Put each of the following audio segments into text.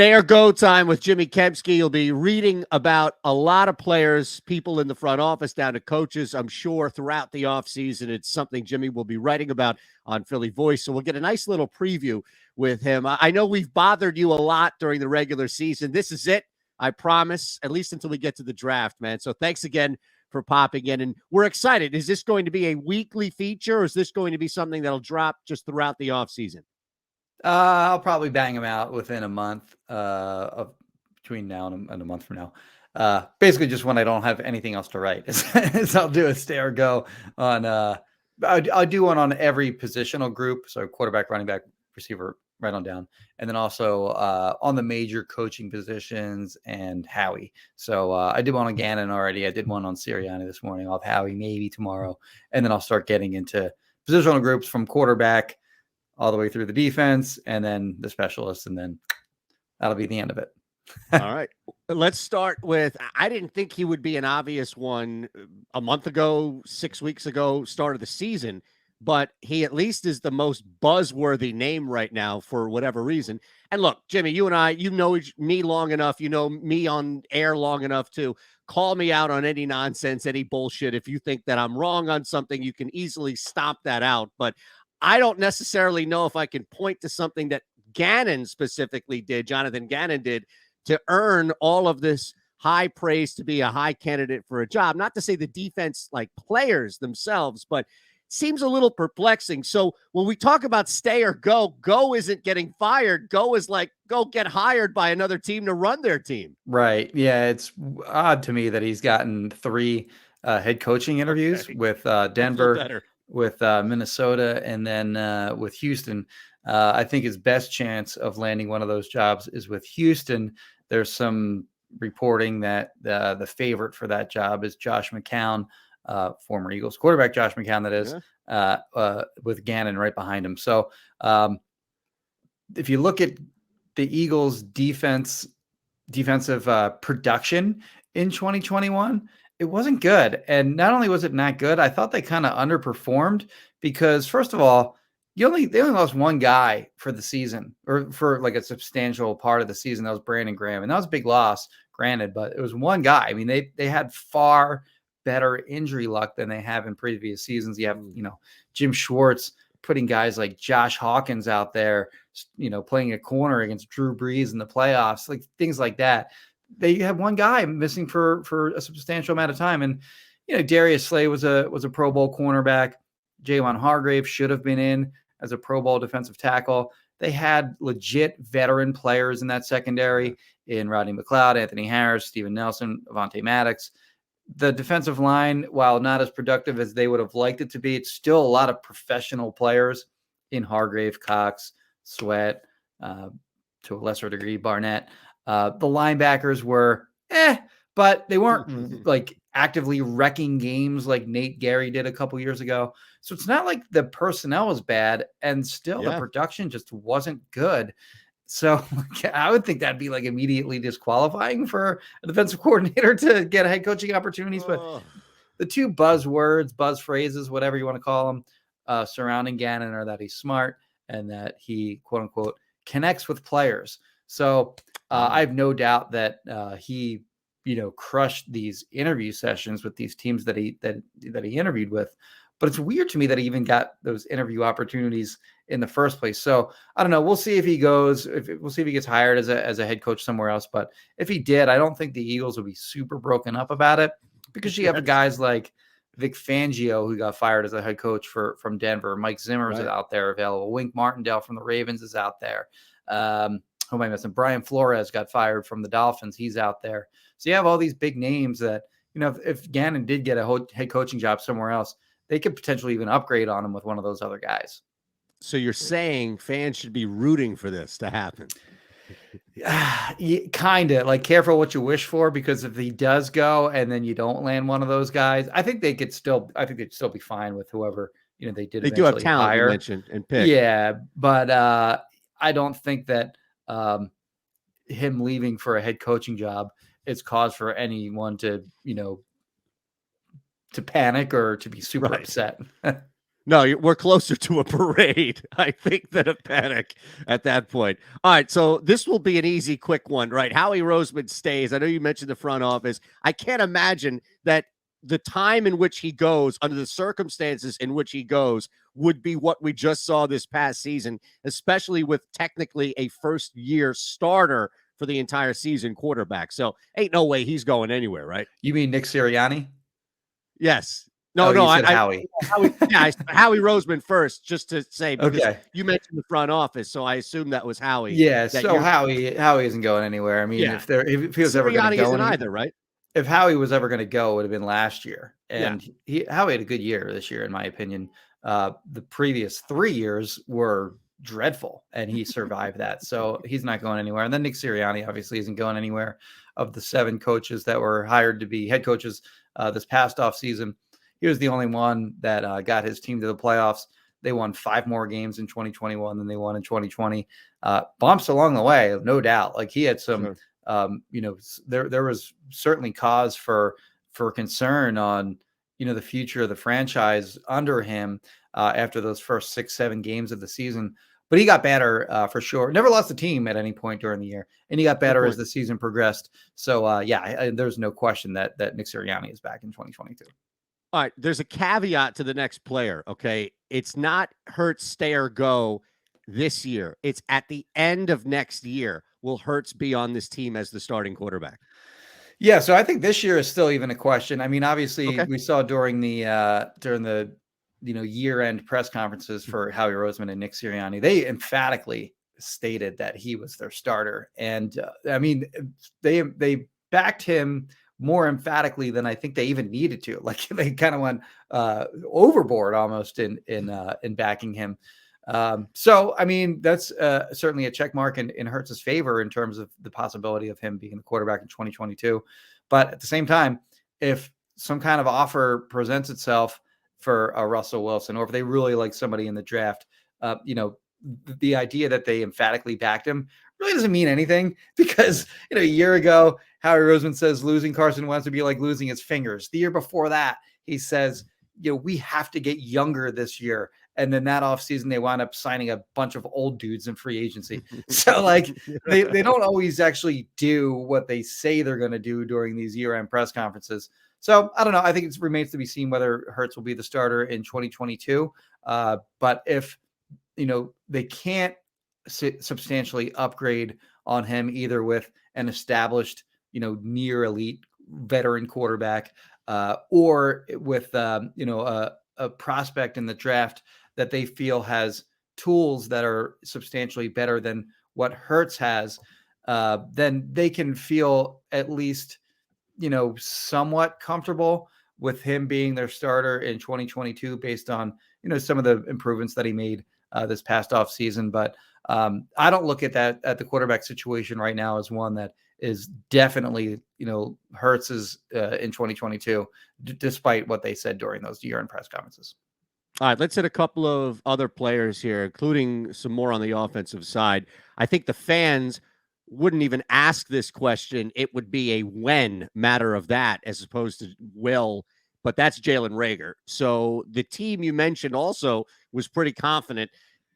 Stay or go time with Jimmy Kempski. You'll be reading about a lot of players, people in the front office down to coaches, I'm sure, throughout the offseason. It's something Jimmy will be writing about on Philly Voice. So we'll get a nice little preview with him. I know we've bothered you a lot during the regular season. This is it, I promise, at least until we get to the draft, man. So thanks again for popping in. And we're excited. Is this going to be a weekly feature, or is this going to be something that'll drop just throughout the offseason? I'll probably bang them out within a month of between now and a month from now. Basically, just when I don't have anything else to write, is I'll do a stay or go on. I'll do one on every positional group, so quarterback, running back, receiver, right on down, and then also on the major coaching positions and Howie. So I did one on Gannon already. I did one on Sirianni this morning. I'll have Howie maybe tomorrow, and then I'll start getting into positional groups from quarterback all the way through the defense, and then the specialists, and then that'll be the end of it. All right. Let's start with, I didn't think he would be an obvious one a month ago, 6 weeks ago, start of the season, but he at least is the most buzzworthy name right now for whatever reason. And look, Jimmy, you and I, you know me long enough, you know me on air long enough to call me out on any nonsense, any bullshit. If you think that I'm wrong on something, you can easily stomp that out. But I don't necessarily know if I can point to something that Gannon specifically did, Jonathan Gannon did, to earn all of this high praise to be a high candidate for a job. Not to say the defense, like players themselves, but seems a little perplexing. So when we talk about stay or go isn't getting fired. Go is like, go get hired by another team to run their team. Right. Yeah, it's odd to me that he's gotten 3 head coaching interviews with Denver, with Minnesota, and then with Houston. I think his best chance of landing one of those jobs is with Houston. There's some reporting that the favorite for that job is Josh McCown, former Eagles quarterback Josh McCown, that is, with Gannon right behind him. So if you look at the Eagles' defensive production in 2021, it wasn't good. And not only was it not good, I thought they kind of underperformed because, first of all, they only lost one guy for the season, or for like a substantial part of the season. That was Brandon Graham, and that was a big loss, granted, but it was one guy. I mean, they had far better injury luck than they have in previous seasons. You have, Jim Schwartz putting guys like Josh Hawkins out there, playing a corner against Drew Brees in the playoffs, like things like that. They have one guy missing for a substantial amount of time. And, Darius Slay was a Pro Bowl cornerback. Javon Hargrave should have been in as a Pro Bowl defensive tackle. They had legit veteran players in that secondary in Rodney McLeod, Anthony Harris, Steven Nelson, Avonte Maddox. The defensive line, while not as productive as they would have liked it to be, it's still a lot of professional players in Hargrave, Cox, Sweat, to a lesser degree, Barnett. The linebackers were but they weren't like actively wrecking games like Nate Gary did a couple years ago. So it's not like the personnel was bad, and still the production just wasn't good. So I would think that'd be like immediately disqualifying for a defensive coordinator to get head coaching opportunities. But the two buzz phrases, whatever you want to call them, surrounding Gannon are that he's smart and that he, quote unquote, connects with players. So I have no doubt that he, crushed these interview sessions with these teams that he interviewed with. But it's weird to me that he even got those interview opportunities in the first place. So I don't know. We'll see if he goes. We'll see if he gets hired as a head coach somewhere else. But if he did, I don't think the Eagles would be super broken up about it, because you have guys like Vic Fangio, who got fired as a head coach from Denver. Mike Zimmer's is out there available. Wink Martindale from the Ravens is out there. Who am I missing? Brian Flores got fired from the Dolphins. He's out there. So you have all these big names that, if Gannon did get a head coaching job somewhere else, they could potentially even upgrade on him with one of those other guys. So you're saying fans should be rooting for this to happen? Kind of, like, careful what you wish for, because if he does go and then you don't land one of those guys, I think they'd still be fine with whoever, they did. They do have talent, hire. You mentioned, and pick. Yeah, but I don't think that him leaving for a head coaching job is cause for anyone to, to panic or to be super upset. No, we're closer to a parade, I think, than a panic at that point. All right, so this will be an easy, quick one, right? Howie Roseman stays. I know you mentioned the front office. I can't imagine that the time in which he goes, under the circumstances in which he goes, would be what we just saw this past season, especially with technically a first-year starter for the entire season quarterback. So ain't no way he's going anywhere, right? You mean Nick Sirianni? Yes. Oh, No, you said Howie. Howie Roseman first, just to say, because Okay. you mentioned the front office, so I assume that was Howie. Yeah. That So Howie isn't going anywhere. I mean, yeah. if he was ever going to Sirianni go isn't any, either, right? if Howie was ever going to go, it would have been last year. Yeah. And Howie had a good year this year, in my opinion. The previous 3 years were dreadful, and he survived that. So he's not going anywhere. And then Nick Sirianni obviously isn't going anywhere. Of the 7 coaches that were hired to be head coaches this past offseason, he was the only one that got his team to the playoffs. They won 5 more games in 2021 than they won in 2020. Bumps along the way, no doubt. Like he had some, there was certainly cause for concern on, the future of the franchise under him after those first 6-7 games of the season. But he got better for sure. Never lost a team at any point during the year, and he got better as the season progressed. So there's no question that Nick Sirianni is back in 2022. All right, there's a caveat to the next player, okay? It's not Hurts stay or go this year. It's at the end of next year. Will Hurts be on this team as the starting quarterback? Yeah, so I think this year is still even a question. I mean, obviously, we saw during the year-end press conferences for Howie Roseman and Nick Sirianni, they emphatically stated that he was their starter, and I mean, they backed him more emphatically than I think they even needed to. Like they kind of went overboard almost in backing him. So I mean, that's certainly a check mark in Hurts's favor in terms of the possibility of him being the quarterback in 2022. But at the same time, if some kind of offer presents itself for Russell Wilson, or if they really like somebody in the draft, the idea that they emphatically backed him really doesn't mean anything, because a year ago, Howie Roseman says losing Carson Wentz would be like losing his fingers. The year before that, he says, we have to get younger this year. And then that offseason, they wound up signing a bunch of old dudes in free agency. So they don't always actually do what they say they're going to do during these year-end press conferences. So I don't know. I think it remains to be seen whether Hurts will be the starter in 2022. But if, they can't substantially upgrade on him either with an established, near elite veteran quarterback or with, a prospect in the draft that they feel has tools that are substantially better than what Hurts has, then they can feel at least, somewhat comfortable with him being their starter in 2022 based on, some of the improvements that he made this past off season. But I don't look at the quarterback situation right now as one that is definitely, Hurts is in 2022, despite what they said during those year-end press conferences. All right, let's hit a couple of other players here, including some more on the offensive side. I think the fans wouldn't even ask this question. It would be a when matter of that as opposed to will, but that's Jalen Reagor. So the team you mentioned also was pretty confident,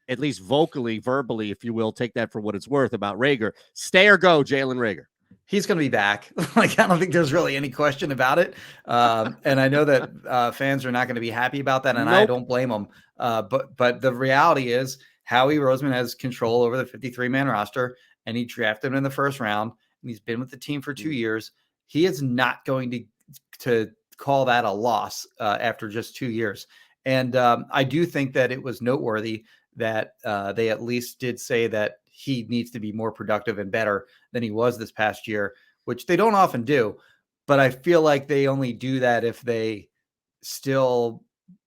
at least vocally, verbally, if you will, take that for what it's worth, about Reagor. Stay or go, Jalen Reagor. He's going to be back. I don't think there's really any question about it. And I know that fans are not going to be happy about that, and I don't blame them. But the reality is Howie Roseman has control over the 53-man roster, and he drafted him in the first round, and he's been with the team for 2 years. He is not going to call that a loss after just 2 years. And I do think that it was noteworthy that they at least did say that he needs to be more productive and better than he was this past year, which they don't often do. But I feel like they only do that if they still,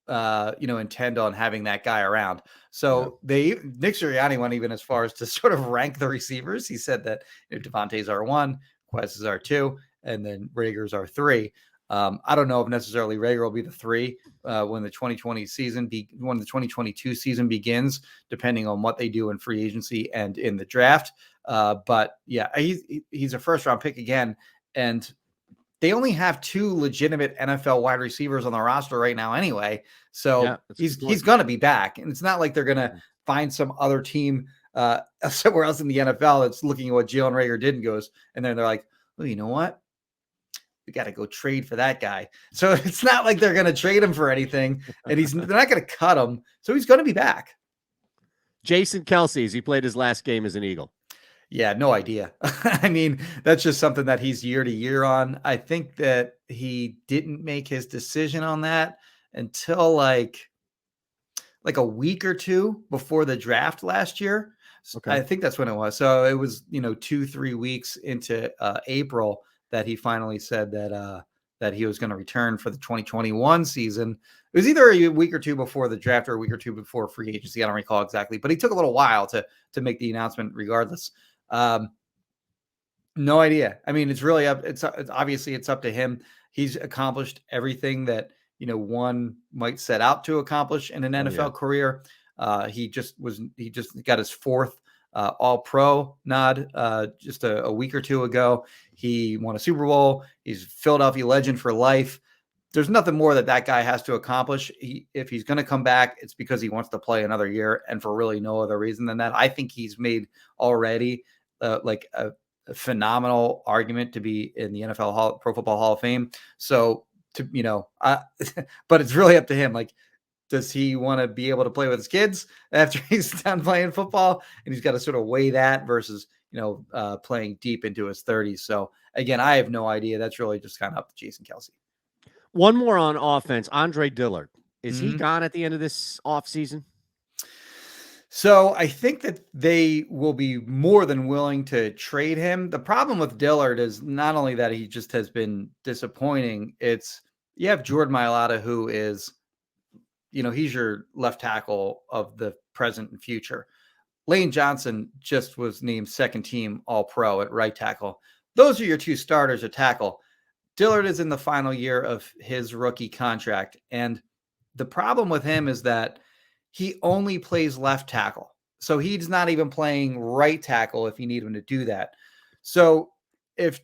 intend on having that guy around. So Nick Sirianni went even as far as to sort of rank the receivers. He said that Devontae's R1, Quez is R2, and then Reagor's R3. I don't know if necessarily Reagor will be the 3 when the 2022 season begins, depending on what they do in free agency and in the draft. But yeah, he's a first round pick again. And they only have 2 legitimate NFL wide receivers on the roster right now anyway. So he's going to be back. And it's not like they're going to find some other team somewhere else in the NFL that's looking at what Jalen Reagor did and then they're like, well, you know what? We got to go trade for that guy. So it's not like they're going to trade him for anything, and they're not going to cut him. So he's going to be back. Jason Kelsey, has he played his last game as an Eagle? Yeah, no idea. I mean, that's just something that he's year to year on. I think that he didn't make his decision on that until like a week or two before the draft last year. Okay. I think that's when it was. So it was, 2-3 weeks into April that he finally said that he was going to return for the 2021 season. It was either a week or two before the draft or a week or two before free agency. I don't recall exactly, but he took a little while to make the announcement regardless. No idea. I mean, it's really up. It's obviously it's up to him. He's accomplished everything that, one might set out to accomplish in an NFL career. He just got his 4th All-Pro nod just a week or two ago. He won a Super Bowl. He's a Philadelphia legend for life. There's nothing more that guy has to accomplish. If he's going to come back, it's because he wants to play another year, and for really no other reason than that. I think he's made already like a phenomenal argument to be in the NFL Pro Football Hall of Fame. So but it's really up to him. Like, does he want to be able to play with his kids after he's done playing football? And he's got to sort of weigh that versus, playing deep into his 30s. So again, I have no idea. That's really just kind of up to Jason Kelsey. One more on offense. Andre Dillard. Is he gone at the end of this offseason? So I think that they will be more than willing to trade him. The problem with Dillard is not only that he just has been disappointing. It's you have Jordan Mailata, who is, he's your left tackle of the present and future. Lane Johnson just was named 2nd team All-Pro at right tackle. Those are your 2 starters at tackle. Dillard is in the final year of his rookie contract. And the problem with him is that he only plays left tackle. So he's not even playing right tackle if you need him to do that. So if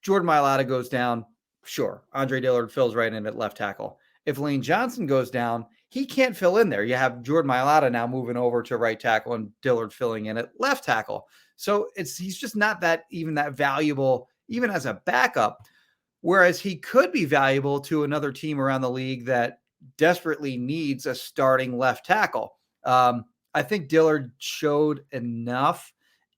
Jordan Mailata goes down, sure, Andre Dillard fills right in at left tackle. If Lane Johnson goes down, he can't fill in there. You have Jordan Mailata now moving over to right tackle and Dillard filling in at left tackle. So he's just not that valuable, even as a backup. Whereas he could be valuable to another team around the league that desperately needs a starting left tackle. I think Dillard showed enough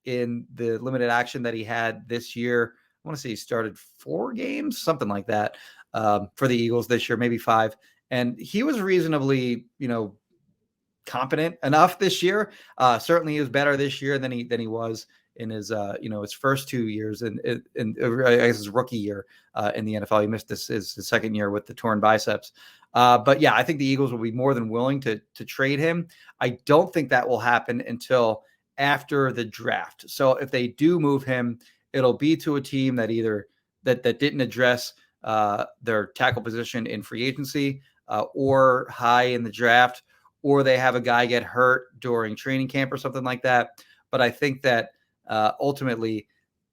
in the limited action that he had this year. I want to say he started 4 games, something like that, for the Eagles this year, maybe 5. And he was reasonably, competent enough this year. Certainly he was better this year than he was in his, his first 2 years in I guess his rookie year in the NFL. He missed his 2nd year with the torn biceps. But yeah, I think the Eagles will be more than willing to trade him. I don't think that will happen until after the draft. So if they do move him, it'll be to a team that either that didn't address their tackle position in free agency or high in the draft, or they have a guy get hurt during training camp or something like that. But I think that ultimately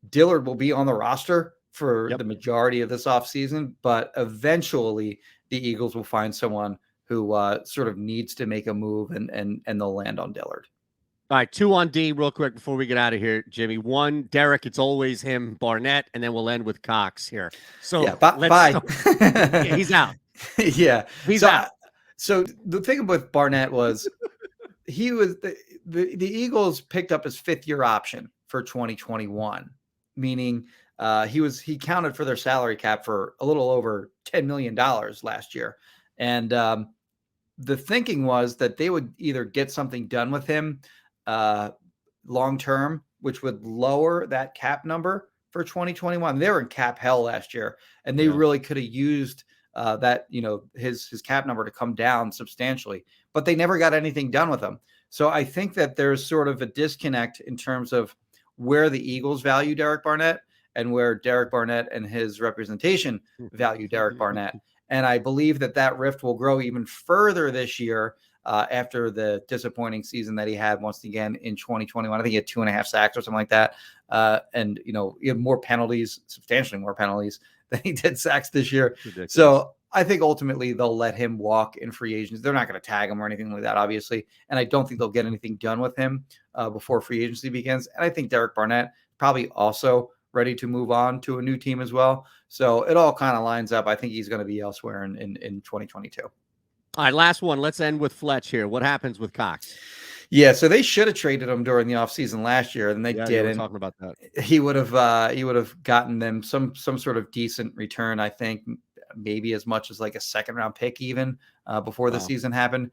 Dillard will be on the roster for the majority of this offseason, but eventually the Eagles will find someone who sort of needs to make a move and they'll land on Dillard. All right, 2 on D real quick before we get out of here, Jimmy. 1, Derek, it's always him, Barnett, and then we'll end with Cox here. So yeah, bye. Yeah, he's out. Yeah, he's out. So the thing with Barnett was he was the Eagles picked up his 5th year option for 2021, meaning he counted for their salary cap for a little over $10 million last year. And the thinking was that they would either get something done with him long term, which would lower that cap number for 2021. They were in cap hell last year, and they really could have used that, his cap number to come down substantially, but they never got anything done with him. So I think that there's sort of a disconnect in terms of where the Eagles value Derek Barnett and where Derek Barnett and his representation value Derek Barnett. And I believe that rift will grow even further this year after the disappointing season that he had once again in 2021. I think he had 2.5 sacks or something like that. And, he had more penalties, substantially more penalties than he did sacks this year. Ridiculous. So I think ultimately they'll let him walk in free agency. They're not going to tag him or anything like that, obviously. And I don't think they'll get anything done with him before free agency begins. And I think Derek Barnett probably also ready to move on to a new team as well. So it all kind of lines up. I think he's going to be elsewhere in 2022. All right, last one. Let's end with Fletch here. What happens with Cox? Yeah, so they should have traded him during the offseason last year, and they Yeah, didn't. we were talking about that. He would have gotten them some sort of decent return, I think, maybe as much as like a second round pick even before the season happened.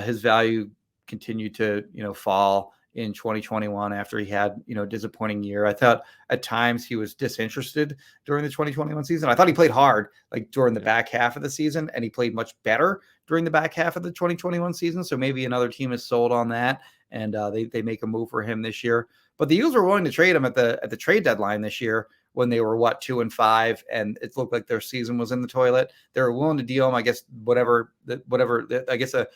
His value continued to fall in 2021 after he had a disappointing year. I thought at times he was disinterested during the 2021 season. I thought he played hard like during the back half of the season, and he played much better during the back half of the 2021 season. So maybe another team is sold on that, and they make a move for him this year. But the Eagles were willing to trade him at the trade deadline this year when they were 2-5, and it looked like their season was in the toilet. They were willing to deal him, I guess, whatever. I guess a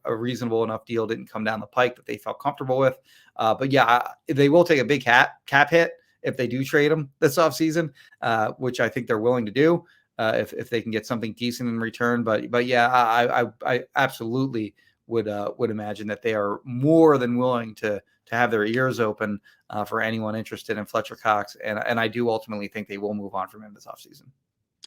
reasonable enough deal didn't come down the pike that they felt comfortable with. But yeah, they will take a big cap hit if they do trade him this offseason, which I think they're willing to do if they can get something decent in return. But yeah, I absolutely would imagine that they are more than willing to have their ears open for anyone interested in Fletcher Cox. And I do ultimately think they will move on from him this offseason.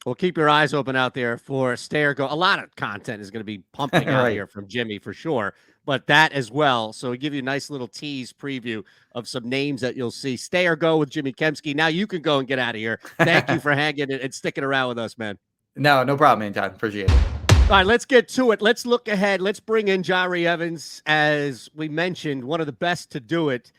Well, keep your eyes open out there for stay or go. A lot of content is going to be pumping out here from Jimmy for sure, but that as well. So we give you a nice little tease preview of some names that you'll see. Stay or go with Jimmy Kempski. Now you can go and get out of here. Thank you for hanging and sticking around with us, man. No problem, Eytan. Appreciate it. All right, let's get to it. Let's look ahead. Let's bring in Jahri Evans, as we mentioned, one of the best to do it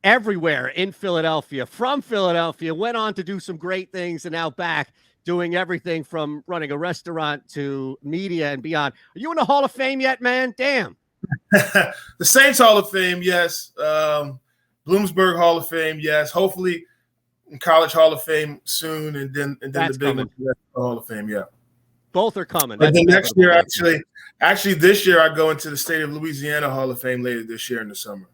everywhere in Philadelphia. From Philadelphia, went on to do some great things, and now back doing everything from running a restaurant to media and beyond. Are you in the Hall of Fame yet, man? Damn. The Saints Hall of Fame, yes. Bloomsburg Hall of Fame, yes. Hopefully in College Hall of Fame soon, and then the big one, Hall of Fame, yeah. Both are coming. But then next year, actually this year, I go into the State of Louisiana Hall of Fame later this year in the summer.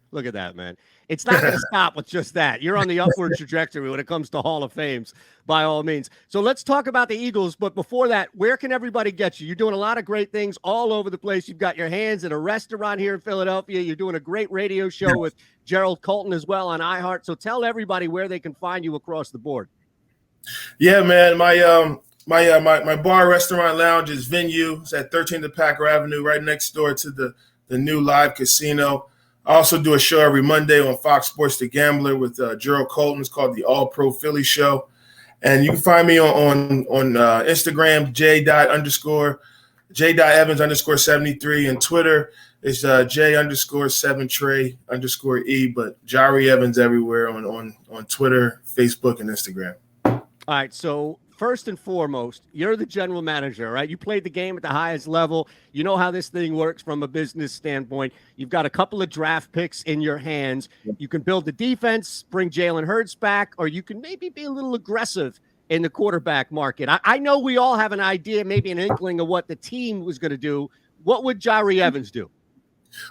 Look at that, man. It's not going to stop with just that. You're on the upward trajectory when it comes to Hall of Fames, by all means. So let's talk about the Eagles. But before that, where can everybody get you? You're doing a lot of great things all over the place. You've got your hands in a restaurant here in Philadelphia. You're doing a great radio show with Gerald Colton as well on iHeart. So tell everybody where they can find you across the board. Yeah, man. My bar, restaurant, lounge is Venue. It's at 13th Packer Avenue, right next door to the new live casino. I also do a show every Monday on Fox Sports The Gambler with Gerald Colton. It's called the All Pro Philly Show. And you can find me on Instagram, J.Evans_73, and Twitter is J_7Trey_E, but Jahri Evans everywhere on Twitter, Facebook, and Instagram. All right, so first and foremost, you're the general manager, right? You played the game at the highest level. You know how this thing works from a business standpoint. You've got a couple of draft picks in your hands. You can build the defense, bring Jalen Hurts back, or you can maybe be a little aggressive in the quarterback market. I know we all have an idea, maybe an inkling of what the team was going to do. What would Jahri Evans do?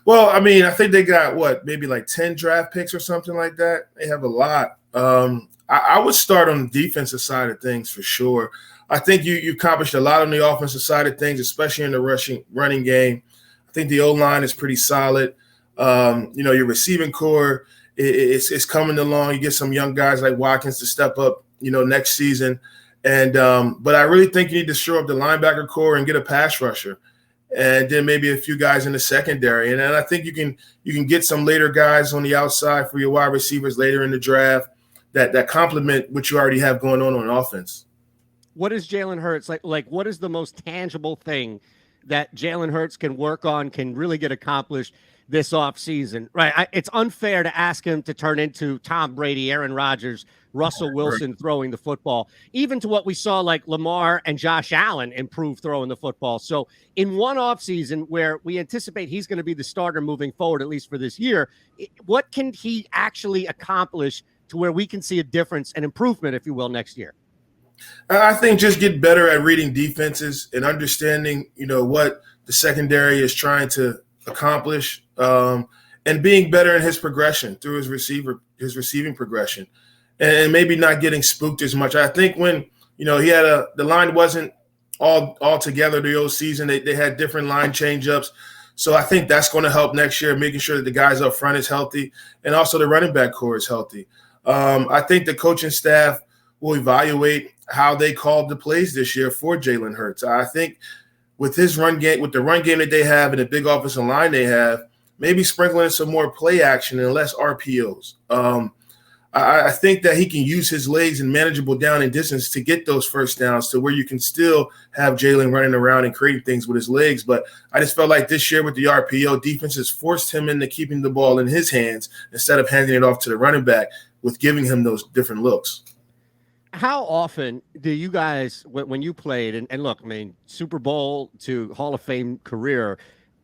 Well, I mean, I think they got, maybe like 10 draft picks or something like that. They have a lot. I would start on the defensive side of things for sure. I think you accomplished a lot on the offensive side of things, especially in the running game. I think the O-line is pretty solid. Your receiving core is coming along. You get some young guys like Watkins to step up, next season. And but I really think you need to shore up the linebacker core and get a pass rusher, and then maybe a few guys in the secondary. And I think you can get some later guys on the outside for your wide receivers later in the draft that complement what you already have going on offense. What is Jalen Hurts like? What is the most tangible thing that Jalen Hurts can work on, can really get accomplished this offseason? Right. It's unfair to ask him to turn into Tom Brady, Aaron Rodgers, Russell Wilson throwing the football, even to what we saw like Lamar and Josh Allen improve throwing the football. So in one offseason where we anticipate he's going to be the starter moving forward, at least for this year, what can he actually accomplish to where we can see a difference and improvement, if you will, next year? I think just get better at reading defenses and understanding, what the secondary is trying to accomplish, and being better in his progression through his receiving progression. and maybe not getting spooked as much. I think when, he had the line wasn't all together the old season. They had different line change-ups. So I think that's going to help next year, making sure that the guys up front is healthy and also the running back core is healthy. I think the coaching staff will evaluate how they called the plays this year for Jalen Hurts. I think with his run game, with the run game that they have and the big offensive line they have, maybe sprinkling in some more play action and less RPOs. I think that he can use his legs and manageable down and distance to get those first downs to where you can still have Jalen running around and creating things with his legs. But I just felt like this year with the RPO, defenses forced him into keeping the ball in his hands instead of handing it off to the running back with giving him those different looks. How often do you guys, when you played, and look, I mean, Super Bowl to Hall of Fame career,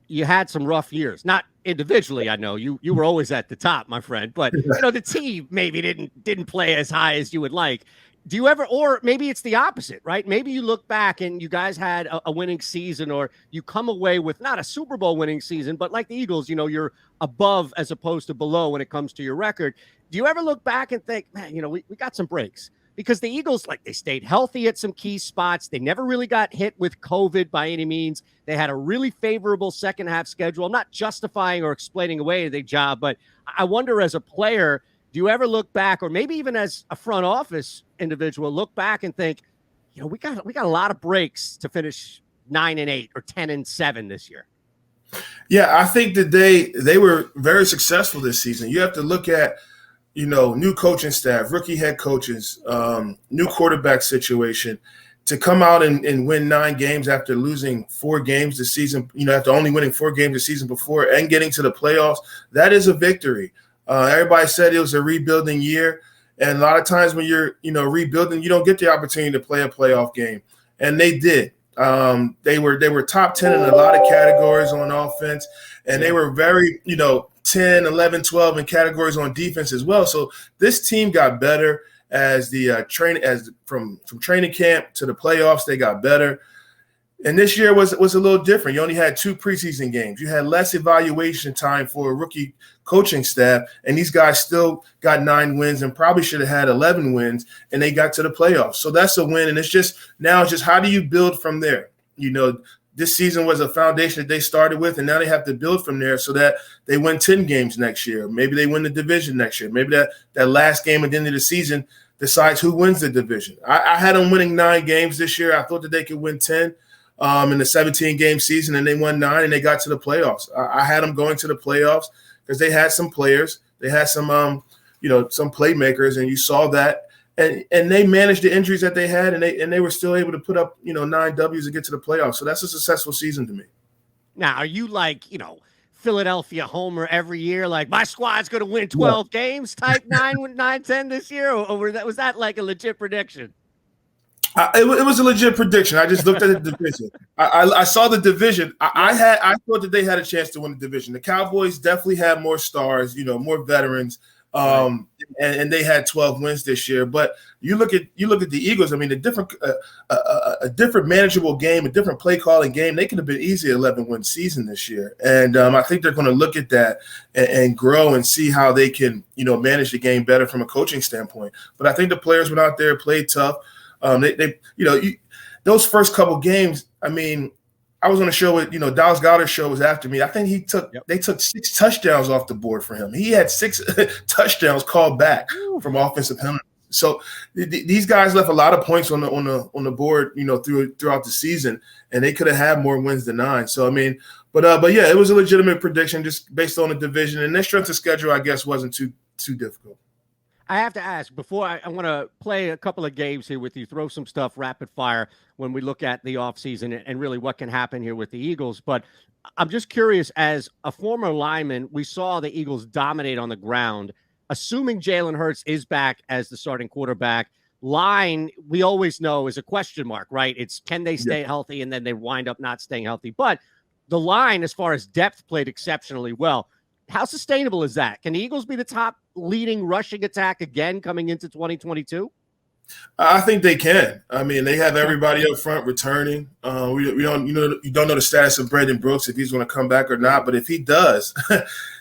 you had some rough years, not individually. I know you were always at the top, my friend, but the team maybe didn't play as high as you would like. Do you ever, or maybe it's the opposite, right? Maybe you look back and you guys had a winning season, or you come away with not a Super Bowl winning season, but like the Eagles, you're above as opposed to below when it comes to your record. Do you ever look back and think, man, we got some breaks? Because the Eagles, they stayed healthy at some key spots. They never really got hit with COVID by any means. They had a really favorable second half schedule. I'm not justifying or explaining away their job, but I wonder, as a player, do you ever look back, or maybe even as a front office individual, look back and think, we got a lot of breaks to finish 9-8 or 10-7 this year? Yeah, I think that they were very successful this season. You have to look at, new coaching staff, rookie head coaches, new quarterback situation, to come out and win 9 games after losing 4 games this season, after only winning 4 games the season before and getting to the playoffs. That is a victory. Everybody said it was a rebuilding year. And a lot of times when you're, rebuilding, you don't get the opportunity to play a playoff game. And they did. They were top 10 in a lot of categories on offense, and they were very, 10, 11, 12 in categories on defense as well. So this team got better as the from training camp to the playoffs. They got better. And this year was a little different. You only had 2 preseason games. You had less evaluation time for a rookie coaching staff, and these guys still got 9 wins and probably should have had 11 wins, and they got to the playoffs. So that's a win, and it's just how do you build from there? This season was a foundation that they started with, and now they have to build from there so that they win 10 games next year. Maybe they win the division next year. Maybe that last game at the end of the season decides who wins the division. I had them winning 9 games this year. I thought that they could win 10 in the 17-game season, and they won 9, and they got to the playoffs. I had them going to the playoffs because they had some players. They had some, some playmakers, and you saw that. And they managed the injuries that they had, and they were still able to put up, 9 W's to get to the playoffs. So that's a successful season to me. Now, are you like, Philadelphia homer every year, like my squad's going to win 12 games, type 9-10 this year, or was that like a legit prediction? It was a legit prediction. I just looked at the division. I saw the division. I thought that they had a chance to win the division. The Cowboys definitely had more stars, more veterans. And they had 12 wins this year. But you look at the Eagles. I mean, a different manageable game, a different play calling game. They could have been easy 11-win season this year. And I think they're going to look at that and grow and see how they can manage the game better from a coaching standpoint. But I think the players went out there, played tough. Those first couple games. I mean, I was on a show with, Dallas Goedert's show was after me. I think they took 6 touchdowns off the board for him. He had 6 touchdowns called back from offensive penalties. So these guys left a lot of points on the board, throughout the season, and they could have had more wins than 9. So I mean, but yeah, it was a legitimate prediction just based on the division, and their strength of schedule, I guess, wasn't too difficult. I have to ask before I want to play a couple of games here with you, throw some stuff rapid fire when we look at the offseason and really what can happen here with the Eagles. But I'm just curious, as a former lineman, we saw the Eagles dominate on the ground. Assuming Jalen Hurts is back as the starting quarterback, line, we always know, is a question mark, right? It's can they stay healthy, and then they wind up not staying healthy. But the line, as far as depth, played exceptionally well. How sustainable is that? Can the Eagles be the top leading rushing attack again coming into 2022? I think they can. I mean, they have everybody up front returning. We don't, you don't know the status of Brandon Brooks, if he's going to come back or not. But if he does,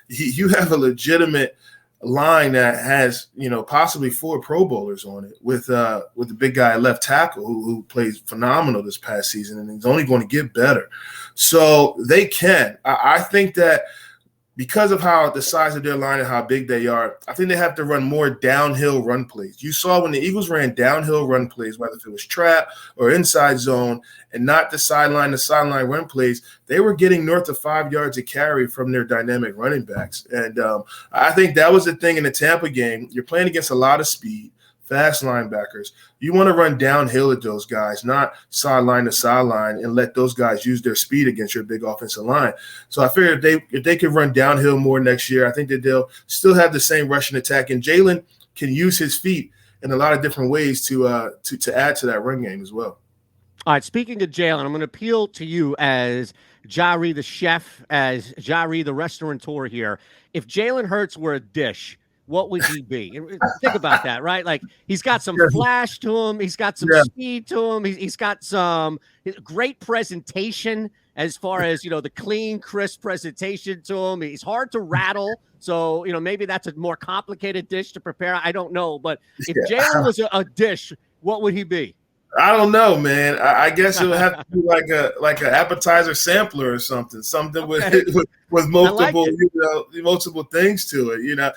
you have a legitimate line that has, possibly 4 Pro Bowlers on it with the big guy at left tackle who plays phenomenal this past season, and he's only going to get better. So they can. I think that because of how the size of their line and how big they are, I think they have to run more downhill run plays. You saw when the Eagles ran downhill run plays, whether it was trap or inside zone, and not the sideline run plays, they were getting north of 5 yards a carry from their dynamic running backs. And I think that was the thing in the Tampa game. You're playing against a lot of speed, fast linebackers. You want to run downhill at those guys, not sideline to sideline, and let those guys use their speed against your big offensive line. So I figure if they could run downhill more next year, I think that they'll still have the same rushing attack. And Jalen can use his feet in a lot of different ways to add to that run game as well. All right, speaking of Jalen, I'm going to appeal to you as Jahri the chef, as Jahri the restaurateur here. If Jalen Hurts were a dish, what would he be? Think about that, right? Like, he's got some flash to him. He's got some speed to him. He's got some great presentation as far as, the clean, crisp presentation to him. He's hard to rattle. So, maybe that's a more complicated dish to prepare. I don't know. But if Jalen was a dish, what would he be? I don't know, man. I guess it would have to be like an appetizer sampler or something with multiple multiple things to it.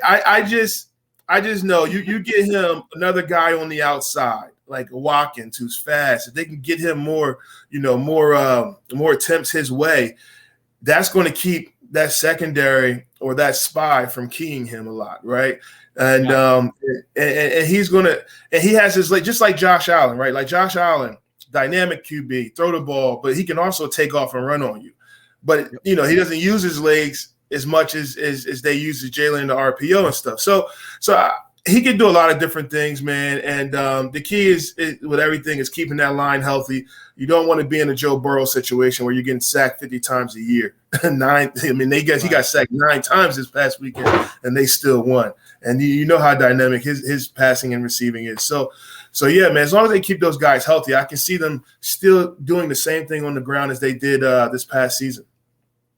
I just know you get him another guy on the outside like Watkins who's fast. If they can get him more attempts his way, that's going to keep that secondary or that spy from keying him a lot, right? And and he's gonna, and he has his, like, just like Josh Allen, right? Like Josh Allen, dynamic QB, throw the ball, but he can also take off and run on you. But he doesn't use his legs as much as they use the Jalen in the RPO and stuff. So he can do a lot of different things, man. And the key is with everything is keeping that line healthy. You don't want to be in a Joe Burrow situation where you're getting sacked 50 times a year. He got sacked 9 times this past weekend, and they still won. And you know how dynamic his passing and receiving is. So yeah, man. As long as they keep those guys healthy, I can see them still doing the same thing on the ground as they did this past season.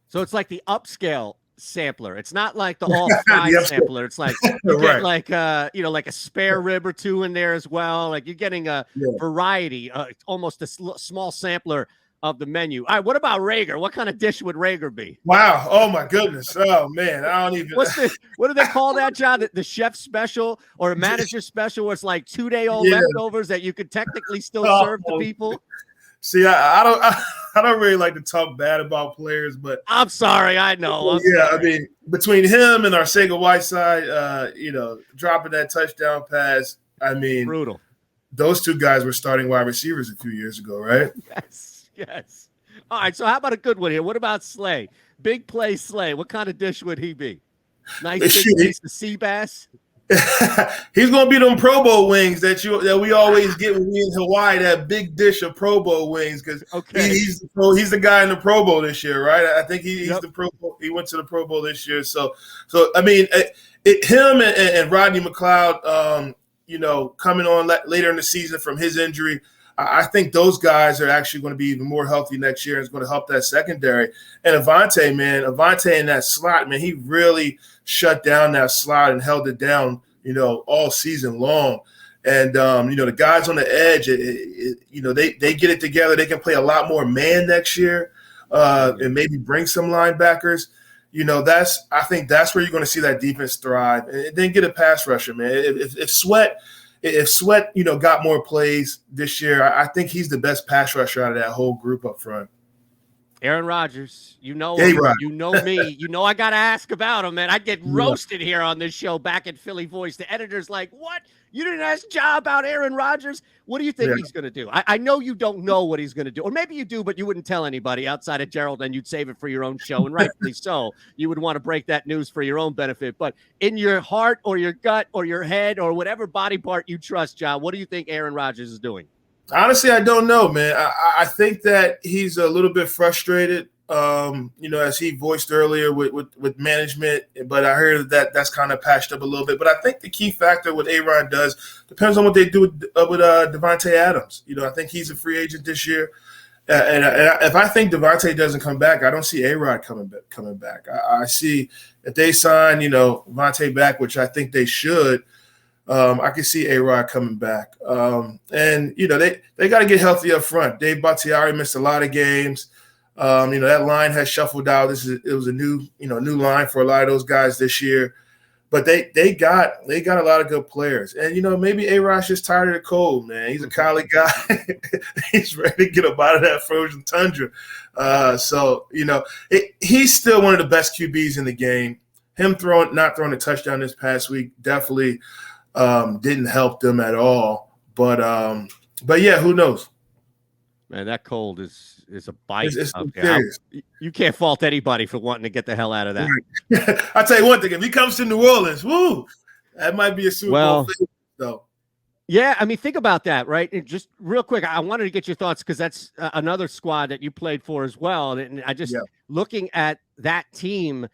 So it's like the upscale sampler. It's not like the all-fry sampler. It's like you get like like a spare rib or two in there as well. Like you're getting a variety, almost a small sampler of the menu. All right, what about Rhaegar? What kind of dish would Rhaegar be? Wow. Oh my goodness. Oh man, I don't even. What do they call that, John? The chef special or a manager special, where it's like 2-day-old leftovers that you could technically still serve to people? See, I don't really like to talk bad about players, but I'm sorry. I know. I mean, between him and Arcega-Whiteside, dropping that touchdown pass, I mean, brutal. Those two guys were starting wide receivers a few years ago, right? Yes. All right. So how about a good one here? What about Slay? Big play Slay. What kind of dish would he be? Nice big piece of sea bass. He's gonna be them Pro Bowl wings that we always get when we in Hawaii. That big dish of Pro Bowl wings, because he's the guy in the Pro Bowl this year, right? I think he's the Pro Bowl. He went to the Pro Bowl this year. So I mean, him and Rodney McLeod, coming on later in the season from his injury. I think those guys are actually going to be even more healthy next year, and it's going to help that secondary. And Avonte in that slot, man, he really shut down that slot and held it down, all season long. And, the guys on the edge, they get it together. They can play a lot more man next year and maybe bring some linebackers. I think that's where you're going to see that defense thrive. And then get a pass rusher, man. If Sweat, got more plays this year, I think he's the best pass rusher out of that whole group up front. Aaron Rodgers, you know me. I got to ask about him, man. I'd get roasted here on this show back at Philly Voice. The editor's like, what? You didn't ask Ja about Aaron Rodgers? What do you think he's going to do? I know you don't know what he's going to do. Or maybe you do, but you wouldn't tell anybody outside of Gerald, and you'd save it for your own show. And rightfully so. You would want to break that news for your own benefit. But in your heart or your gut or your head or whatever body part you trust, Ja, what do you think Aaron Rodgers is doing? Honestly, I don't know, man. I think that he's a little bit frustrated, as he voiced earlier with management. But I heard that's kind of patched up a little bit. But I think the key factor what Aaron does depends on what they do with Devontae Adams. I think he's a free agent this year. If I think Devontae doesn't come back, I don't see A-Rod coming back. I see if they sign, Devontae back, which I think they should. I can see A-Rod coming back. They got to get healthy up front. Dave Bakhtiari missed a lot of games. That line has shuffled out. It was a new line for a lot of those guys this year. But they got a lot of good players. And, maybe A-Rod's just tired of the cold, man. He's a college guy. He's ready to get up out of that frozen tundra. He's still one of the best QBs in the game. Him not throwing a touchdown this past week definitely didn't help them at all. But yeah, who knows? Man, that cold is a bite. It's serious. You can't fault anybody for wanting to get the hell out of that. Right. I'll tell you one thing. If he comes to New Orleans, that might be a Super Bowl favorite, though. Yeah, I mean, think about that, right? And just real quick, I wanted to get your thoughts because that's another squad that you played for as well. And I just looking at that team,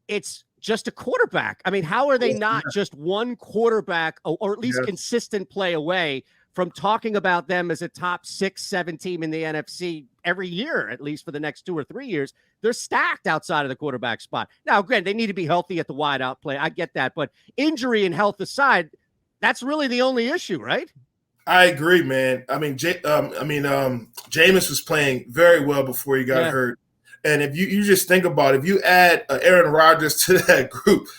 it's just a quarterback. I mean, how are they not just one quarterback or at least consistent play away from talking about them as a top 6-7 team in the NFC every year, at least for the next 2 or 3 years? They're stacked outside of the quarterback spot. Now, granted, they need to be healthy at the wide out play. I get that. But injury and health aside, that's really the only issue, right? I agree, man. I mean, Jameis was playing very well before he got hurt. And if you just think about it, if you add Aaron Rodgers to that group,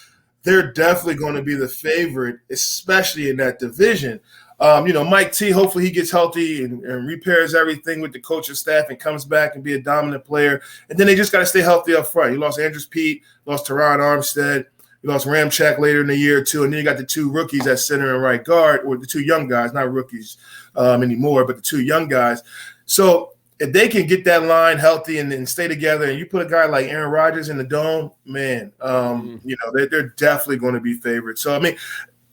they're definitely going to be the favorite, especially in that division. Mike T, hopefully he gets healthy and repairs everything with the coaching staff and comes back and be a dominant player. And then they just got to stay healthy up front. You lost Andrews Pete, lost Teron Armstead, you lost Ramczyk later in the year too. And then you got the 2 rookies at center and right guard, or the 2 young guys, not rookies anymore, but the 2 young guys. So if they can get that line healthy and stay together, and you put a guy like Aaron Rodgers in the dome, man, they're definitely going to be favorites. So, I mean,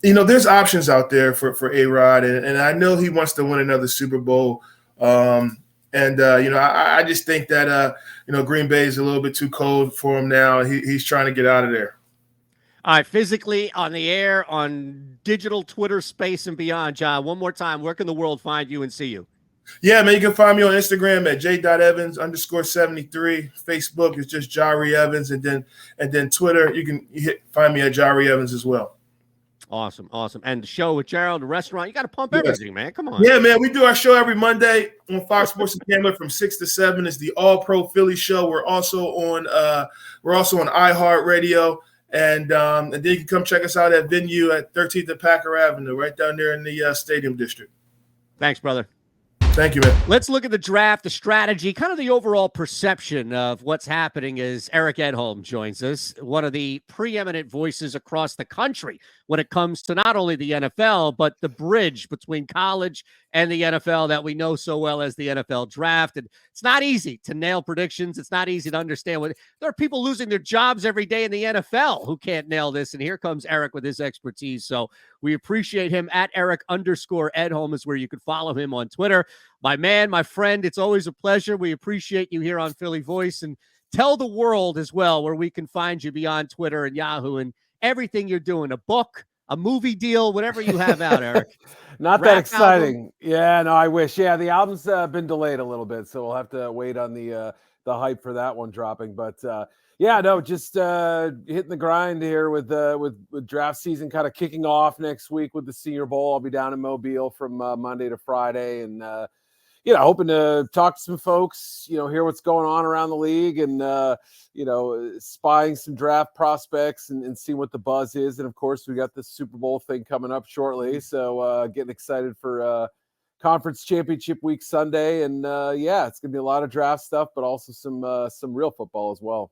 there's options out there for A-Rod, and I know he wants to win another Super Bowl. I just think that, Green Bay is a little bit too cold for him now. He's trying to get out of there. All right, physically, on the air, on digital, Twitter, space, and beyond, John, one more time, where can the world find you and see you? Yeah, man, you can find me on Instagram at j.evans_73. Facebook is just Jahri Evans, and then Twitter, you can find me at Jahri Evans as well. Awesome. And the show with Gerald, the restaurant, you got to pump everything, man. Come on. Yeah, man, we do our show every Monday on Fox Sports and Gambling from 6 to 7. It's the All Pro Philly show. We're also on iHeartRadio, and then you can come check us out at venue at 13th and Packer Avenue, right down there in the Stadium District. Thanks, brother. Thank you, man. Let's look at the draft, the strategy, kind of the overall perception of what's happening as Eric Edholm joins us, one of the preeminent voices across the country when it comes to not only the NFL, but the bridge between college and the NFL that we know so well as the NFL draft. And it's not easy to nail predictions. It's not easy to understand what there are people losing their jobs every day in the NFL who can't nail this. And here comes Eric with his expertise. So we appreciate him. At Eric_Edholm is where you can follow him on Twitter. My man, my friend, it's always a pleasure. We appreciate you here on Philly Voice, and tell the world as well where we can find you beyond Twitter and Yahoo and everything you're doing, a book, a movie deal, whatever you have out, Eric. Not that exciting. Album. Yeah, no, I wish. Yeah, the album's been delayed a little bit, so we'll have to wait on the hype for that one dropping. But yeah, no, just hitting the grind here with draft season kind of kicking off next week with the Senior Bowl. I'll be down in Mobile from Monday to Friday, and hoping to talk to some folks, hear what's going on around the league, and spying some draft prospects and see what the buzz is. And of course, we got the Super Bowl thing coming up shortly, so getting excited for Conference Championship Week Sunday. And it's gonna be a lot of draft stuff, but also some real football as well.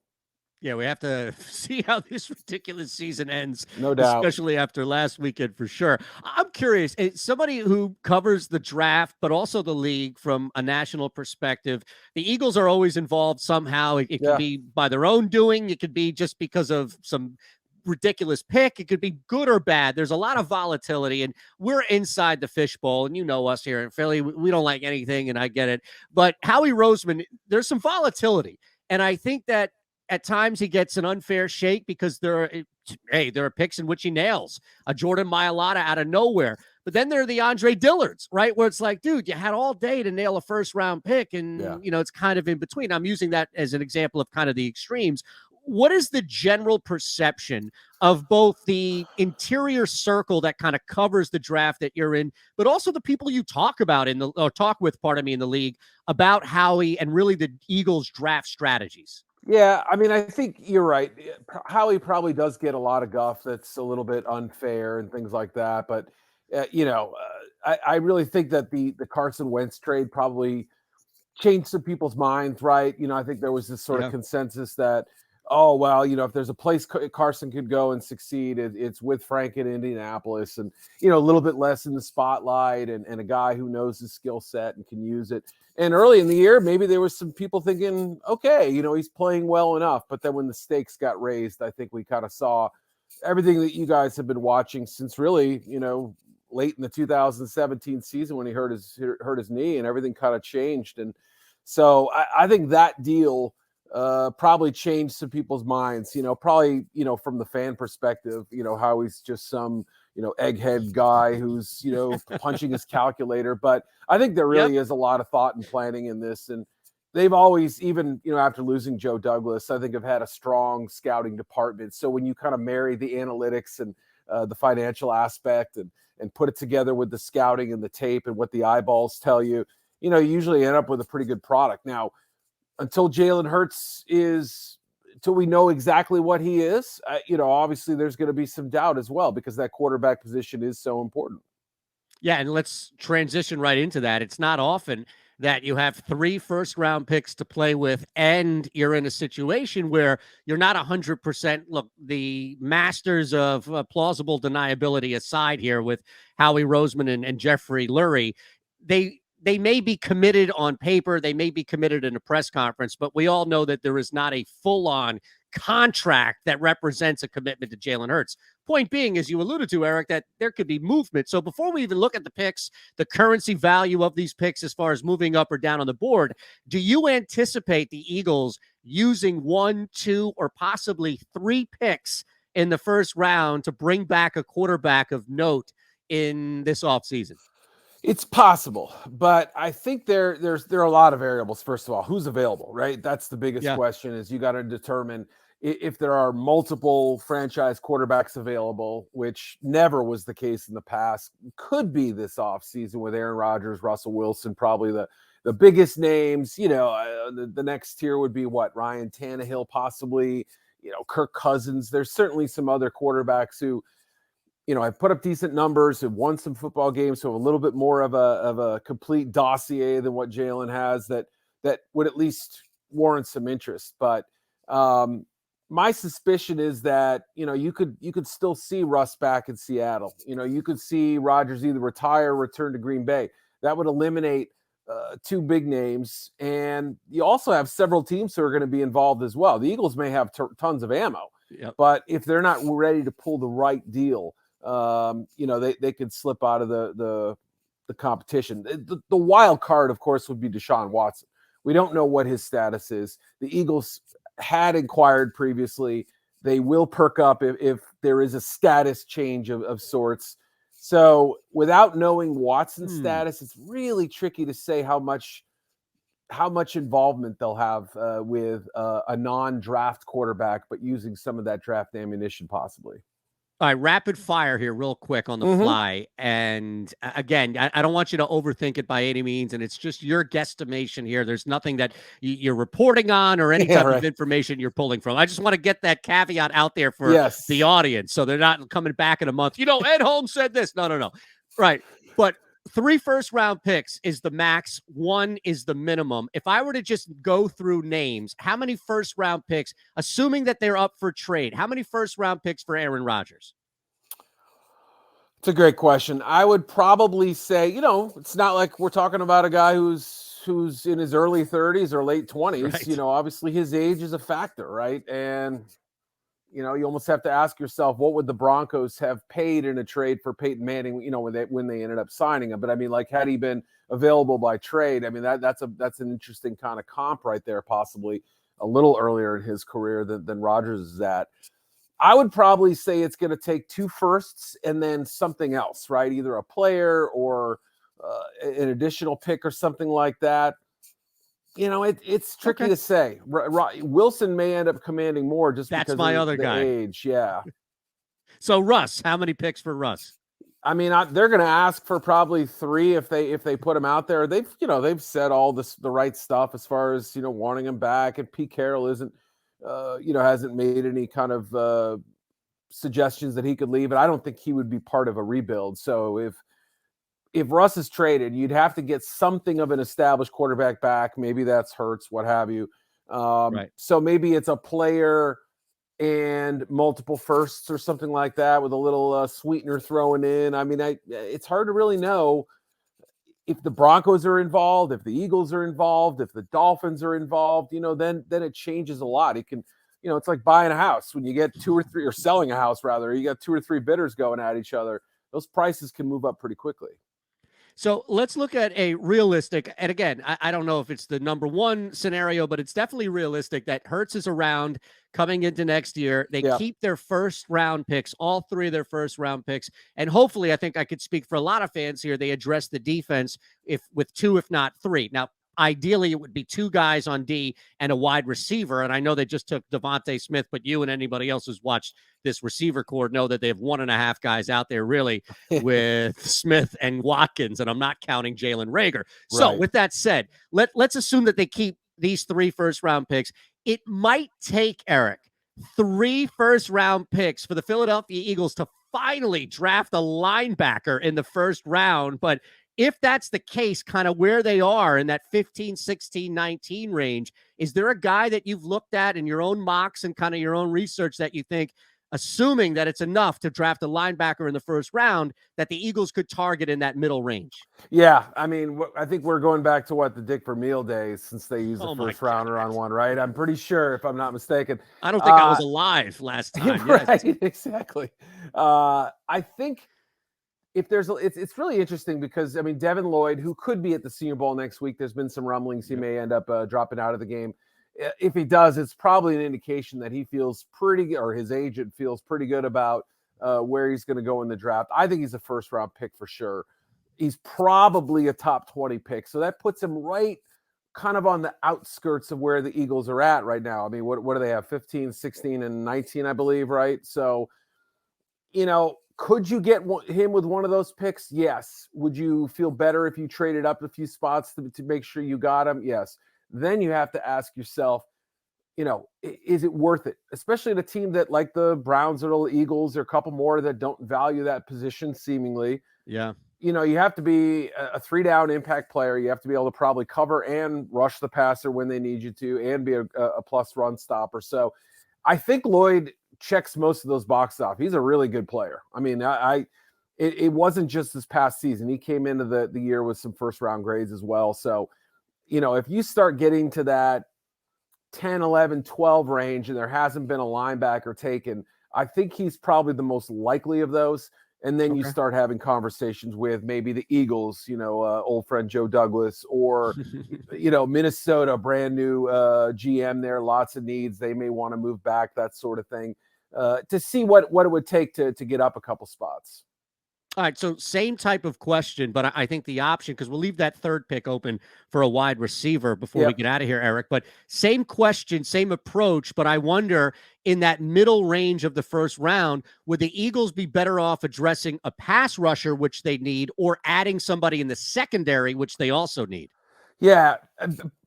Yeah, we have to see how this ridiculous season ends. No doubt. Especially after last weekend, for sure. I'm curious, as somebody who covers the draft, but also the league from a national perspective, the Eagles are always involved somehow. It can be by their own doing. It could be just because of some ridiculous pick. It could be good or bad. There's a lot of volatility, and we're inside the fishbowl, and you know us here in Philly. We don't like anything, and I get it. But Howie Roseman, there's some volatility, and I think that at times he gets an unfair shake because there are picks in which he nails a Jordan Mailata out of nowhere. But then there are the Andre Dillards, right? Where it's like, dude, you had all day to nail a first round pick. And, it's kind of in between. I'm using that as an example of kind of the extremes. What is the general perception of both the interior circle that kind of covers the draft that you're in, but also the people you talk with, in the league about Howie and really the Eagles draft strategies? Yeah, I mean, I think you're right. Howie probably does get a lot of guff that's a little bit unfair and things like that. But, I really think that the Carson Wentz trade probably changed some people's minds, right? I think there was this sort of consensus that, oh, well, if there's a place Carson could go and succeed, it's with Frank in Indianapolis, and, a little bit less in the spotlight, and a guy who knows his skill set and can use it. And early in the year, maybe there was some people thinking, okay, he's playing well enough. But then when the stakes got raised, I think we kind of saw everything that you guys have been watching since really, late in the 2017 season when he hurt his knee, and everything kind of changed. And so I think that deal probably changed some people's minds, probably, from the fan perspective, how he's just some, egghead guy who's, punching his calculator. But I think there really is a lot of thought and planning in this. And they've always, even, after losing Joe Douglas, I think have had a strong scouting department. So when you kind of marry the analytics and the financial aspect and put it together with the scouting and the tape and what the eyeballs tell you, you usually end up with a pretty good product. Now, until Jalen Hurts until we know exactly what he is, obviously there's going to be some doubt as well, because that quarterback position is so important. Yeah, and let's transition right into that. It's not often that you have 3 first-round picks to play with, and you're in a situation where you're not 100%. Look, the masters of plausible deniability aside here with Howie Roseman and Jeffrey Lurie, they may be committed on paper, they may be committed in a press conference, but we all know that there is not a full-on contract that represents a commitment to Jalen Hurts. Point being, as you alluded to, Eric, that there could be movement. So before we even look at the picks, the currency value of these picks as far as moving up or down on the board, do you anticipate the Eagles using 1, 2, or possibly 3 picks in the first round to bring back a quarterback of note in this offseason? It's possible, but I think there are a lot of variables. First of all, who's available, right? That's the biggest question, is you got to determine if there are multiple franchise quarterbacks available, which never was the case in the past. Could be this offseason with Aaron Rodgers, Russell Wilson, probably the biggest names. The next tier would be Ryan Tannehill, possibly, Kirk Cousins. There's certainly some other quarterbacks who, have put up decent numbers, have won some football games, so a little bit more of a complete dossier than what Jalen has, that would at least warrant some interest. But my suspicion is that, you could still see Russ back in Seattle. You could see Rodgers either retire or return to Green Bay. That would eliminate 2 big names. And you also have several teams who are going to be involved as well. The Eagles may have tons of ammo, but if they're not ready to pull the right deal, they could slip out of the competition. The wild card, of course, would be Deshaun Watson. We don't know what his status is. The Eagles had inquired previously. They will perk up if there is a status change of sorts. So without knowing Watson's status, it's really tricky to say how much involvement they'll have with a non-draft quarterback, but using some of that draft ammunition possibly. All right, rapid fire here real quick on the fly. And again, I don't want you to overthink it by any means, and it's just your guesstimation here. There's nothing that you're reporting on or any type of information you're pulling from. I just want to get that caveat out there for the audience, so they're not coming back in a month. Edholm said this. No. Right. But 3 first-round picks is the max. 1 is the minimum. If I were to just go through names, how many first-round picks, assuming that they're up for trade, how many first-round picks for Aaron Rodgers? It's a great question. I would probably say, it's not like we're talking about a guy who's in his early 30s or late 20s. Right. Obviously his age is a factor, right? And you almost have to ask yourself, what would the Broncos have paid in a trade for Peyton Manning, when they ended up signing him? But I mean, had he been available by trade, I mean, that's an interesting kind of comp right there, possibly a little earlier in his career than Rodgers is at. I would probably say it's going to take 2 firsts and then something else, right? Either a player or an additional pick or something like that. It's tricky to say. Wilson may end up commanding more just That's because my of other the guy. age. Yeah. So Russ, how many picks for Russ? I mean, they're going to ask for probably 3 if they put him out there. They've said all the right stuff as far as wanting him back, and Pete Carroll isn't hasn't made any kind of suggestions that he could leave. And I don't think he would be part of a rebuild. So if Russ is traded, you'd have to get something of an established quarterback back. Maybe that's Hurts, what have you. Right. So maybe it's a player and multiple firsts or something like that with a little sweetener thrown in. I mean, it's hard to really know if the Broncos are involved, if the Eagles are involved, if the Dolphins are involved, then it changes a lot. It can, it's like buying a house. When you get 2 or 3, or selling a house rather, you got 2 or 3 bidders going at each other. Those prices can move up pretty quickly. So let's look at a realistic, and again, I don't know if it's the number one scenario, but it's definitely realistic that Hurts is around coming into next year. They keep their first round picks, all 3 of their first round picks. And hopefully, I think I could speak for a lot of fans here, they address the defense with 2, if not 3. Now, ideally, it would be 2 guys on D and a wide receiver. And I know they just took Devontae Smith, but you and anybody else who's watched this receiver core know that they have 1.5 guys out there really with Smith and Watkins. And I'm not counting Jalen Reagor. So with that said, let's assume that they keep these 3 first-round picks. It might take, Eric, 3 first-round picks for the Philadelphia Eagles to finally draft a linebacker in the first round. But if that's the case, kind of where they are in that 15, 16, 19 range, is there a guy that you've looked at in your own mocks and kind of your own research that you think, assuming that it's enough to draft a linebacker in the first round, that the Eagles could target in that middle range? Yeah, I mean, I think we're going back to the Dick Vermeil days, since they used the first rounder on one, right? I'm pretty sure, if I'm not mistaken. I don't think I was alive last time. Right, yes. Exactly. I think if it's really interesting because, I mean, Devin Lloyd, who could be at the Senior Bowl next week, there's been some rumblings he may end up dropping out of the game. If he does, it's probably an indication that he feels or his agent feels pretty good about where he's going to go in the draft. I think he's a first-round pick for sure. He's probably a top 20 pick. So that puts him right kind of on the outskirts of where the Eagles are at right now. I mean, what do they have? 15, 16, and 19, I believe, right? So, could you get him with one of those picks? Yes. Would you feel better if you traded up a few spots to make sure you got him? Yes. Then you have to ask yourself, is it worth it? Especially at a team that, like the Browns or the Eagles or a couple more that don't value that position seemingly. Yeah. You have to be a 3-down impact player. You have to be able to probably cover and rush the passer when they need you to, and be a plus run stopper. So I think Lloyd checks most of those boxes off. He's a really good player. I mean, it wasn't just this past season. He came into the year with some first round grades as well. So, if you start getting to that 10, 11, 12 range and there hasn't been a linebacker taken, I think he's probably the most likely of those. And then you start having conversations with maybe the Eagles, old friend Joe Douglas, or, Minnesota, brand new GM there, lots of needs. They may want to move back, that sort of thing, to see what it would take to get up a couple spots. All right, so same type of question, but I think the option, because we'll leave that 3rd pick open for a wide receiver before we get out of here, Eric, but same question, same approach, but I wonder, in that middle range of the first round, would the Eagles be better off addressing a pass rusher, which they need, or adding somebody in the secondary, which they also need? Yeah,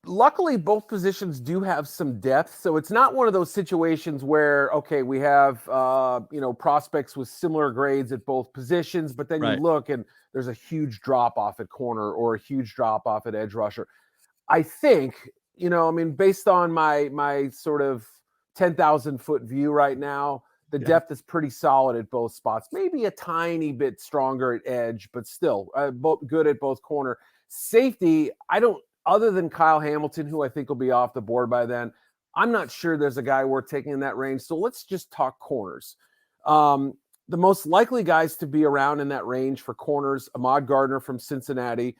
luckily both positions do have some depth, so it's not one of those situations where, okay, we have prospects with similar grades at both positions, but then you look and there's a huge drop off at corner or a huge drop off at edge rusher. I think, based on my sort of 10,000 foot view right now, the depth is pretty solid at both spots. Maybe a tiny bit stronger at edge, but still both good at both corner. Safety, other than Kyle Hamilton, who I think will be off the board by then, I'm not sure there's a guy worth taking in that range. So let's just talk corners. The most likely guys to be around in that range for corners, Ahmad Gardner from Cincinnati.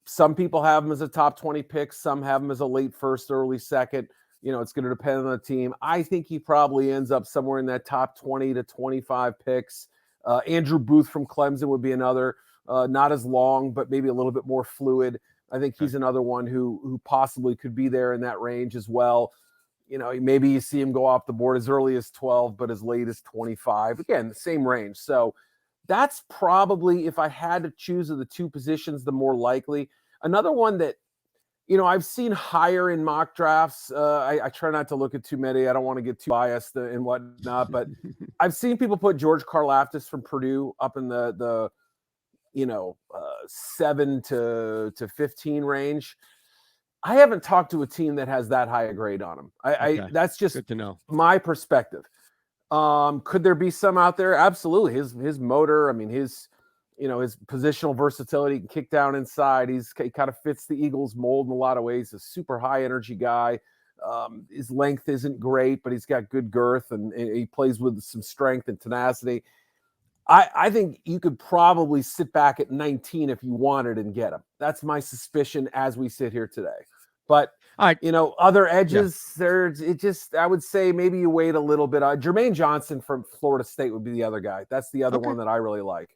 Some people have him as a top 20 pick. Some have him as a late first, early second. It's going to depend on the team. I think he probably ends up somewhere in that top 20 to 25 picks. Andrew Booth from Clemson would be another, not as long, but maybe a little bit more fluid. I think he's another one who possibly could be there in that range as well. Maybe you see him go off the board as early as 12, but as late as 25. Again, the same range. So that's probably, if I had to choose of the two positions, the more likely. Another one that, I've seen higher in mock drafts. I try not to look at too many. I don't want to get too biased and whatnot, but I've seen people put George Karlaftis from Purdue up in the 7 to 15 range. I haven't talked to a team that has that high a grade on him. That's just good to know. My perspective. Could there be some out there? Absolutely. His motor, his positional versatility, he can kick down inside. He kind of fits the Eagles mold in a lot of ways. He's a super high energy guy. His length isn't great, but he's got good girth and he plays with some strength and tenacity. I think you could probably sit back at 19 if you wanted and get him. That's my suspicion as we sit here today. But all right, other edges, I would say maybe you wait a little bit. Jermaine Johnson from Florida State would be the other guy. That's the other one that I really like.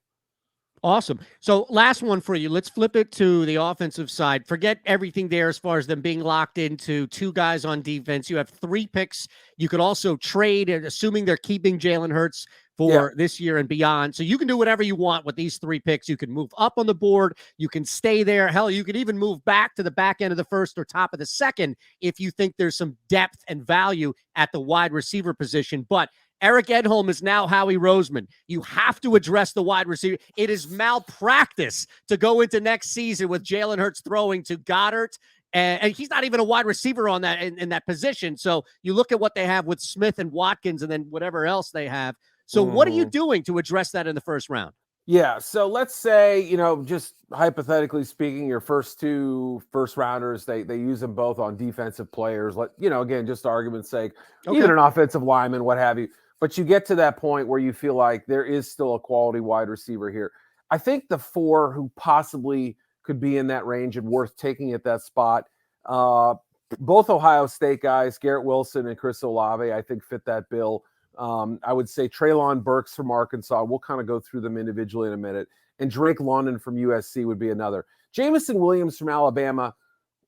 Awesome. So last one for you. Let's flip it to the offensive side. Forget everything there as far as them being locked into two guys on defense. You have 3 picks. You could also trade, assuming they're keeping Jalen Hurts for this year and beyond. So you can do whatever you want with these 3 picks. You can move up on the board. You can stay there. Hell, you could even move back to the back end of the first or top of the second if you think there's some depth and value at the wide receiver position. But Eric Edholm is now Howie Roseman. You have to address the wide receiver. It is malpractice to go into next season with Jalen Hurts throwing to Goddard, and he's not even a wide receiver on that in that position. So you look at what they have with Smith and Watkins and then whatever else they have. So what are you doing to address that in the first round? Yeah, so let's say, just hypothetically speaking, your first 2 first rounders, they use them both on defensive players. Again, just argument's sake, even an offensive lineman, what have you. But you get to that point where you feel like there is still a quality wide receiver here. I think the 4 who possibly could be in that range and worth taking at that spot, both Ohio State guys, Garrett Wilson and Chris Olave, I think fit that bill. I would say Treylon Burks from Arkansas. We'll kind of go through them individually in a minute. And Drake London from USC would be another. Jamison Williams from Alabama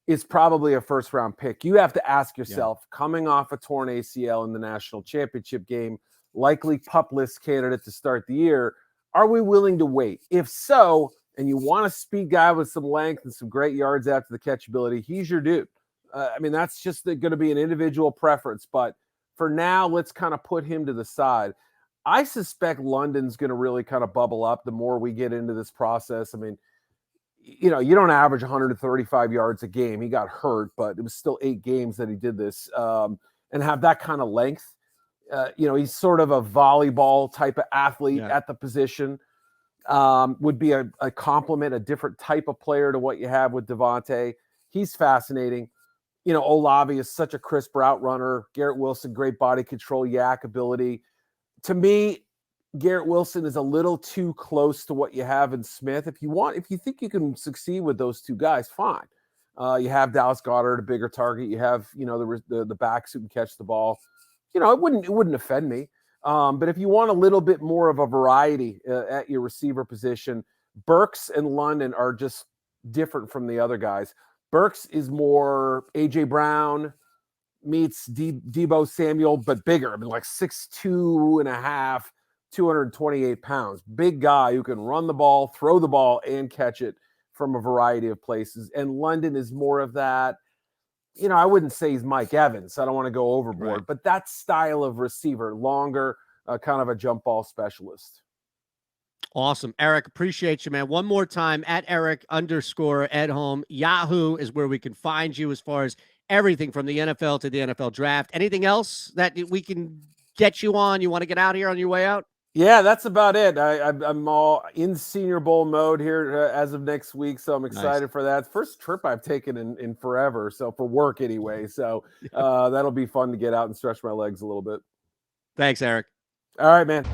is probably a first-round pick. You have to ask yourself, coming off a torn ACL in the national championship game, likely PUP list candidate to start the year, are we willing to wait? If so, and you want a speed guy with some length and some great yards after the catchability, he's your dude. That's just going to be an individual preference. But for now, let's kind of put him to the side. I suspect London's going to really kind of bubble up the more we get into this process. You don't average 135 yards a game. He got hurt, but it was still 8 games that he did this, and have that kind of length. He's sort of a volleyball type of athlete at the position. Would be a complement, a different type of player to what you have with Devontae. He's fascinating. Olave is such a crisp route runner. Garrett Wilson, great body control, yak ability. To me, Garrett Wilson is a little too close to what you have in Smith. If you think you can succeed with those 2 guys, fine. You have Dallas Goedert, a bigger target. You have, the backs who can catch the ball. It wouldn't offend me. But if you want a little bit more of a variety at your receiver position, Burks and London are just different from the other guys. Burks is more A.J. Brown meets Deebo Samuel, but bigger. Like 6'2 and a half, 228 pounds. Big guy who can run the ball, throw the ball, and catch it from a variety of places. And London is more of that. I wouldn't say he's Mike Evans. I don't want to go overboard, but that style of receiver, longer, kind of a jump ball specialist. Awesome. Eric, appreciate you, man. One more time, at Eric_Edholm. Yahoo is where we can find you as far as everything from the NFL to the NFL draft. Anything else that we can get you on? You want to get out here on your way out? Yeah, that's about it. I'm all in Senior Bowl mode here as of next week, so I'm excited for that. First trip I've taken in forever, so for work anyway. So that'll be fun to get out and stretch my legs a little bit. Thanks, Eric. All right, man.